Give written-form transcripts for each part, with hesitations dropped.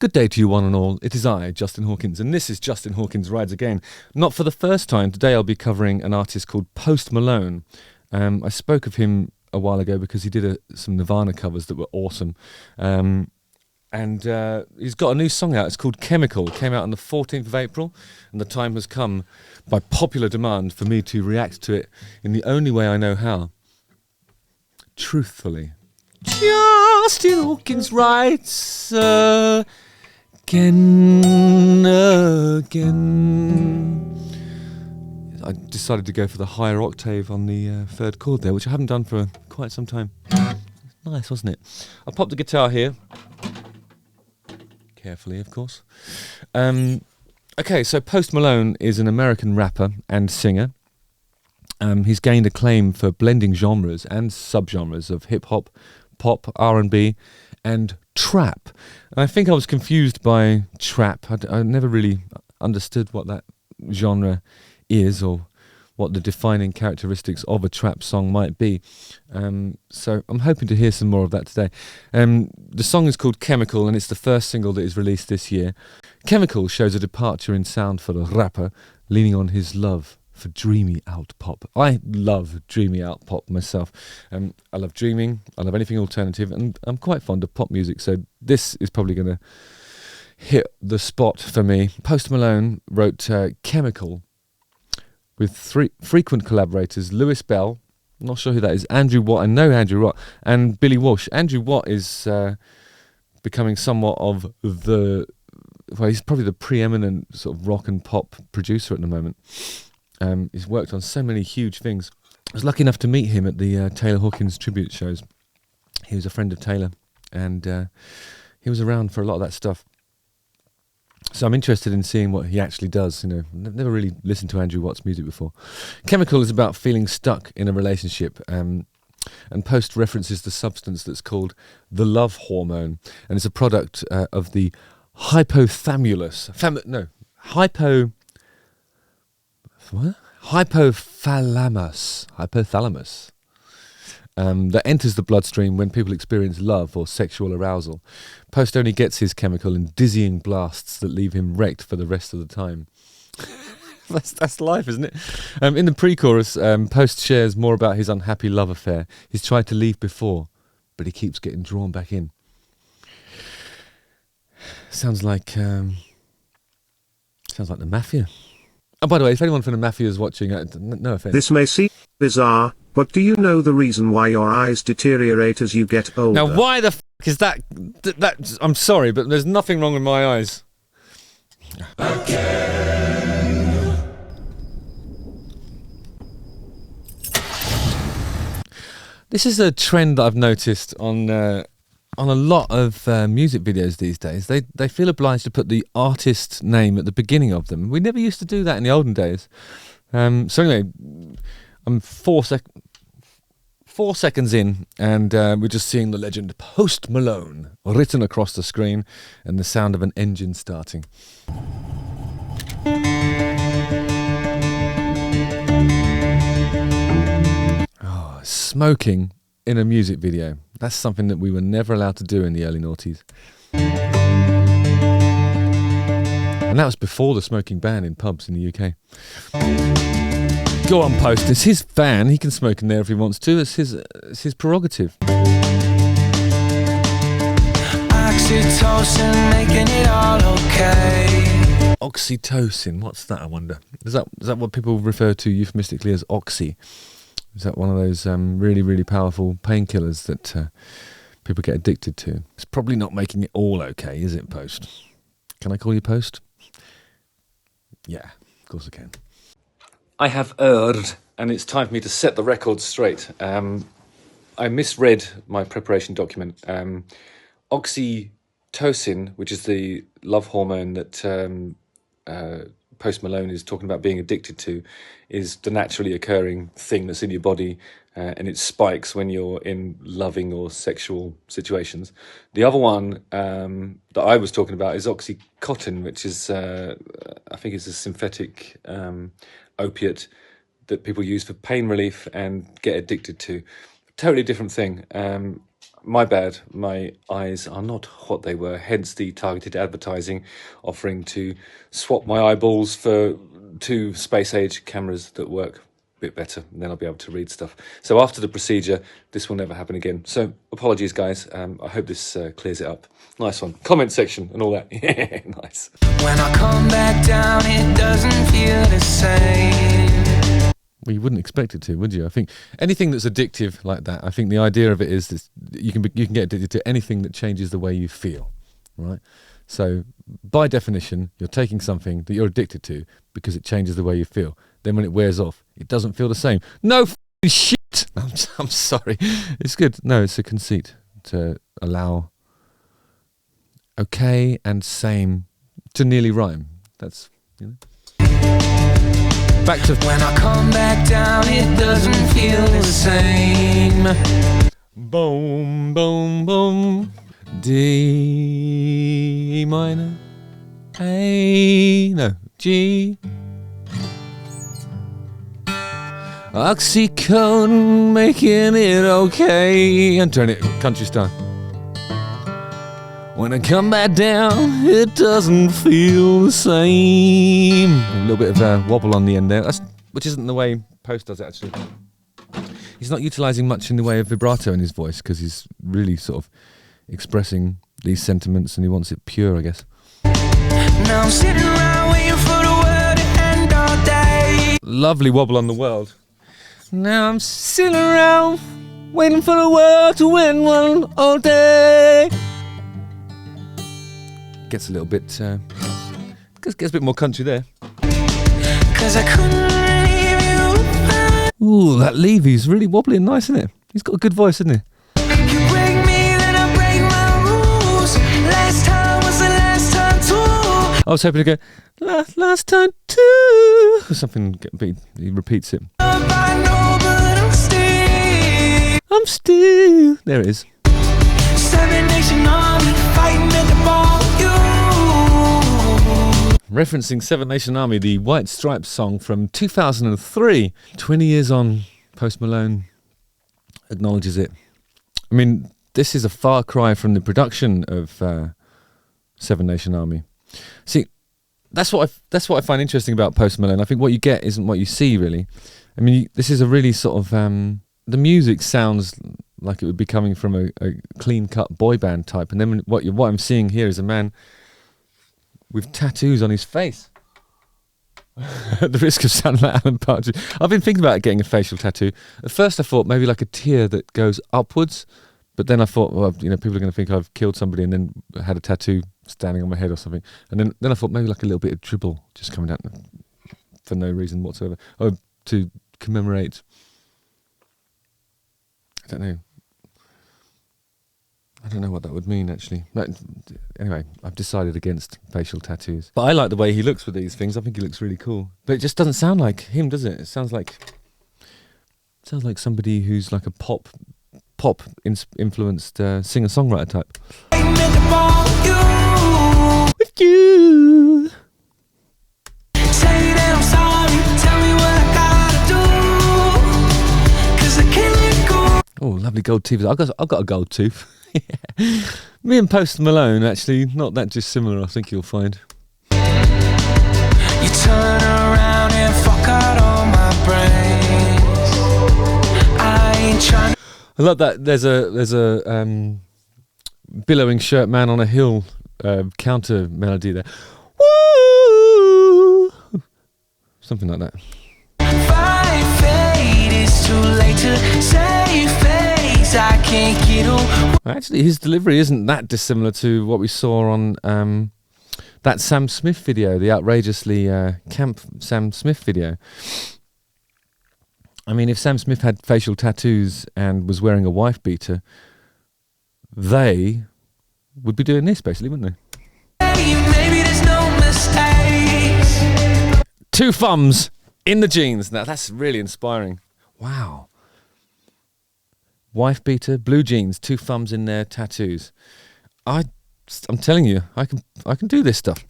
Good day to you one and all. It is I, Justin Hawkins, and this is Justin Hawkins Rides Again. Not for the first time, today I'll be covering an artist called Post Malone. I spoke of him a while ago because he did some Nirvana covers that were awesome. And he's got a new song out. It's called Chemical. It came out on the 14th of April, and the time has come, by popular demand, for me to react to it in the only way I know how. Truthfully. Justin Hawkins writes again. I decided to go for the higher octave on the third chord there, which I haven't done for quite some time. Nice, wasn't it? I'll pop the guitar here. Carefully, of course. Okay, so Post Malone is an American rapper and singer. He's gained acclaim for blending genres and subgenres of hip-hop, pop, R&B, and trap. And I think I was confused by trap. I never really understood what that genre is or what the defining characteristics of a trap song might be. So I'm hoping to hear some more of that today. The song is called Chemical, and it's the first single that is released this year. Chemical shows a departure in sound for the rapper, leaning on his love for dreamy out pop. I love dreamy out pop myself. I love dreaming, I love anything alternative, and I'm quite fond of pop music, so this is probably going to hit the spot for me. Post Malone wrote Chemical with frequent collaborators: Lewis Bell, I'm not sure who that is, Andrew Watt, I know Andrew Watt, and Billy Walsh. Andrew Watt is becoming somewhat of he's probably the preeminent sort of rock and pop producer at the moment. He's worked on so many huge things. I was lucky enough to meet him at the Taylor Hawkins tribute shows. He was a friend of Taylor, and he was around for a lot of that stuff. So I'm interested in seeing what he actually does. You know, I've never really listened to Andrew Watt's music before. Chemical is about feeling stuck in a relationship, and Post references the substance that's called the love hormone, and it's a product of the hypothalamus. Hypothalamus. That enters the bloodstream when people experience love or sexual arousal. Post only gets his chemical in dizzying blasts that leave him wrecked for the rest of the time. That's life, isn't it? In the pre-chorus, Post shares more about his unhappy love affair. He's tried to leave before, but he keeps getting drawn back in. Sounds like the Mafia. Oh, by the way, if anyone from the Mafia is watching, no offense. This may seem bizarre, but do you know the reason why your eyes deteriorate as you get older? Now, why the f*** is that? I'm sorry, but there's nothing wrong with my eyes. This is a trend that I've noticed on a lot of music videos these days. They feel obliged to put the artist name at the beginning of them. We never used to do that in the olden days. So anyway, I'm 4 seconds in, and we're just seeing the legend Post Malone written across the screen and the sound of an engine starting. Oh, smoking in a music video. That's something that we were never allowed to do in the early noughties. And that was before the smoking ban in pubs in the UK. Go on, Post. It's his van. He can smoke in there if he wants to. It's his prerogative. Oxytocin, making it all okay. Oxytocin. What's that, I wonder? Is that what people refer to euphemistically as oxy? Is that one of those really, really powerful painkillers that people get addicted to? It's probably not making it all okay, is it, Post? Can I call you Post? Yeah, of course I can. I have erred, and it's time for me to set the record straight. I misread my preparation document. Oxytocin, which is the love hormone that Post Malone is talking about being addicted to, is the naturally occurring thing that's in your body, and it spikes when you're in loving or sexual situations. The other one that I was talking about is Oxycontin, which is, I think it's a synthetic opiate that people use for pain relief and get addicted to. Totally different thing. My bad. My eyes are not what they were, hence the targeted advertising offering to swap my eyeballs for 2 space-age cameras that work a bit better, and then I'll be able to read stuff. So after the procedure, this will never happen again. So apologies, guys. I hope this clears it up. Nice one. Comment section and all that. Yeah, nice. When I come back down, it doesn't feel the same. Well, you wouldn't expect it to, would you? I think anything that's addictive like that, I think the idea of it is this, you can get addicted to anything that changes the way you feel, right? So by definition, you're taking something that you're addicted to because it changes the way you feel. Then when it wears off, it doesn't feel the same. No f***ing shit! I'm sorry. It's good. No, it's a conceit to allow okay and same to nearly rhyme. That's, you know. Back to when I come back down, it doesn't feel the same. Boom, boom, boom. D minor, A, no, G. Oxycodone, making it okay. And turn it country style. When I come back down, it doesn't feel the same. A little bit of a wobble on the end there, which isn't the way Post does it, actually. He's not utilising much in the way of vibrato in his voice because he's really sort of expressing these sentiments and he wants it pure, I guess. Now I'm sitting around waiting for the world to end all day. Lovely wobble on the world. Now I'm sitting around waiting for the world to end one all day. Gets a little bit, gets a bit more country there. 'Cause I couldn't leave you. Ooh, that Levy's really wobbly and nice, isn't it? He's got a good voice, isn't he? You break me, then I break my rules. Last time was the last time too. I was hoping to go, last time too. Or something, he repeats it. I know, but I'm still. There it is. 7 Nation Army fighting at the ball. Referencing Seven Nation Army, the White Stripes song from 2003. 20 years on, Post Malone acknowledges it. I mean, this is a far cry from the production of Seven Nation Army. See, that's what I find interesting about Post Malone. I think what you get isn't what you see, really. I mean, this is a really sort of... the music sounds like it would be coming from a clean-cut boy band type, and then what I'm seeing here is a man with tattoos on his face. At the risk of sounding like Alan Partridge. I've been thinking about getting a facial tattoo. At first I thought maybe like a tear that goes upwards, but then I thought, well, you know, people are going to think I've killed somebody and then had a tattoo standing on my head or something. And then I thought maybe like a little bit of dribble just coming out for no reason whatsoever. Or to commemorate, I don't know what that would mean, actually. But anyway, I've decided against facial tattoos. But I like the way he looks with these things. I think he looks really cool. But it just doesn't sound like him, does it? It sounds like somebody who's like a pop influenced singer-songwriter type. With you. Say that I'm sorry, tell me what I gotta do. 'Cause I can't let go. Oh, lovely gold teeth. I've got a gold tooth. Yeah. Me and Post Malone, actually, not that dissimilar, I think you'll find. You turn around and fuck out all my brains. I ain't trying. I love that. There's a billowing shirt man on a hill counter melody there. Woo! Something like that. Fight fate, it's too late to save face. I can't get away. Actually, his delivery isn't that dissimilar to what we saw on that Sam Smith video, the outrageously camp Sam Smith video. I mean, if Sam Smith had facial tattoos and was wearing a wife beater, they would be doing this, basically, wouldn't they? Maybe there's no mistakes. 2 thumbs in the jeans. Now, that's really inspiring. Wow. Wife beater, blue jeans, 2 thumbs in their tattoos. I'm telling you, I can do this stuff.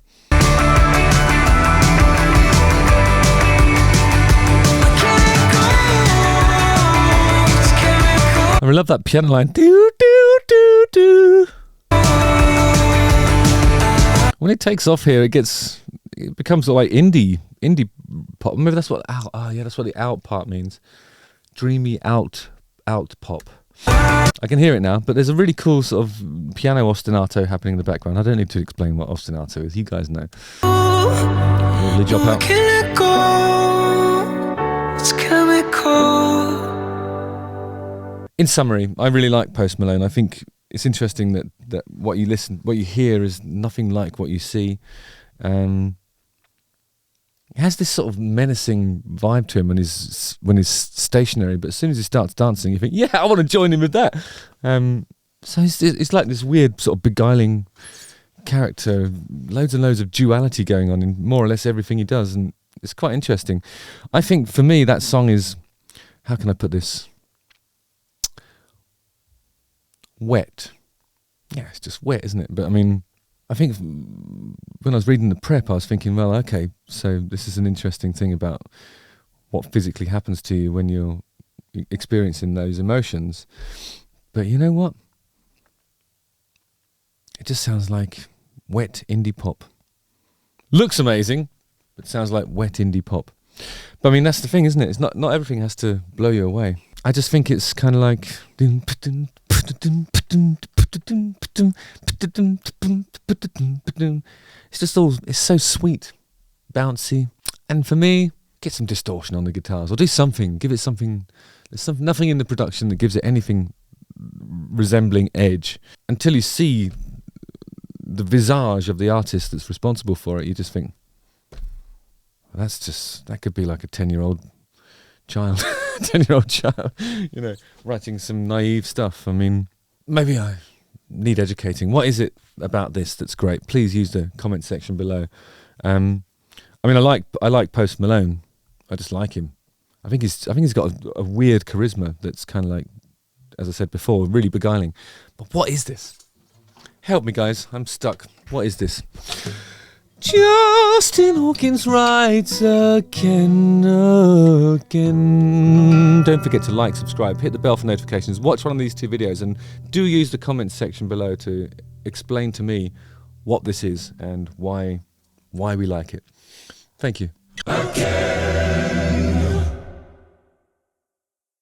I love that piano line. Do, do, do. When it takes off here, it becomes like indie pop. Maybe that's what that's what the out part means. Dreamy out pop. I can hear it now, but there's a really cool sort of piano ostinato happening in the background. I don't need to explain what ostinato is. You guys know. Lid drop out. In summary, I really like Post Malone. I think it's interesting that what you hear is nothing like what you see. He has this sort of menacing vibe to him when he's stationary, but as soon as he starts dancing, you think, yeah, I want to join him with that. So it's like this weird sort of beguiling character, loads and loads of duality going on in more or less everything he does, and it's quite interesting. I think for me that song is, how can I put this? Wet. Yeah, it's just wet, isn't it? But I mean, I think when I was reading the prep, I was thinking, well, okay, so this is an interesting thing about what physically happens to you when you're experiencing those emotions. But you know what? It just sounds like wet indie pop. Looks amazing, but sounds like wet indie pop. But I mean, that's the thing, isn't it? It's not everything has to blow you away. I just think it's kind of like... It's just all, it's so sweet, bouncy, and for me, get some distortion on the guitars or do something, give it something. There's nothing in the production that gives it anything resembling edge. Until you see the visage of the artist that's responsible for it, you just think, well, that could be like a 10-year-old child, 10-year-old child, writing some naive stuff. I mean, maybe I need educating. What is it about this that's great? Please use the comment section below. I mean, I like Post Malone. I just like him. I think he's got a weird charisma that's kind of like, as I said before, really beguiling. But what is this? Help me, guys. I'm stuck. What is this? Justin Hawkins writes again. Don't forget to like, subscribe, hit the bell for notifications, watch one of these two videos, and do use the comments section below to explain to me what this is and why we like it. Thank you. Again.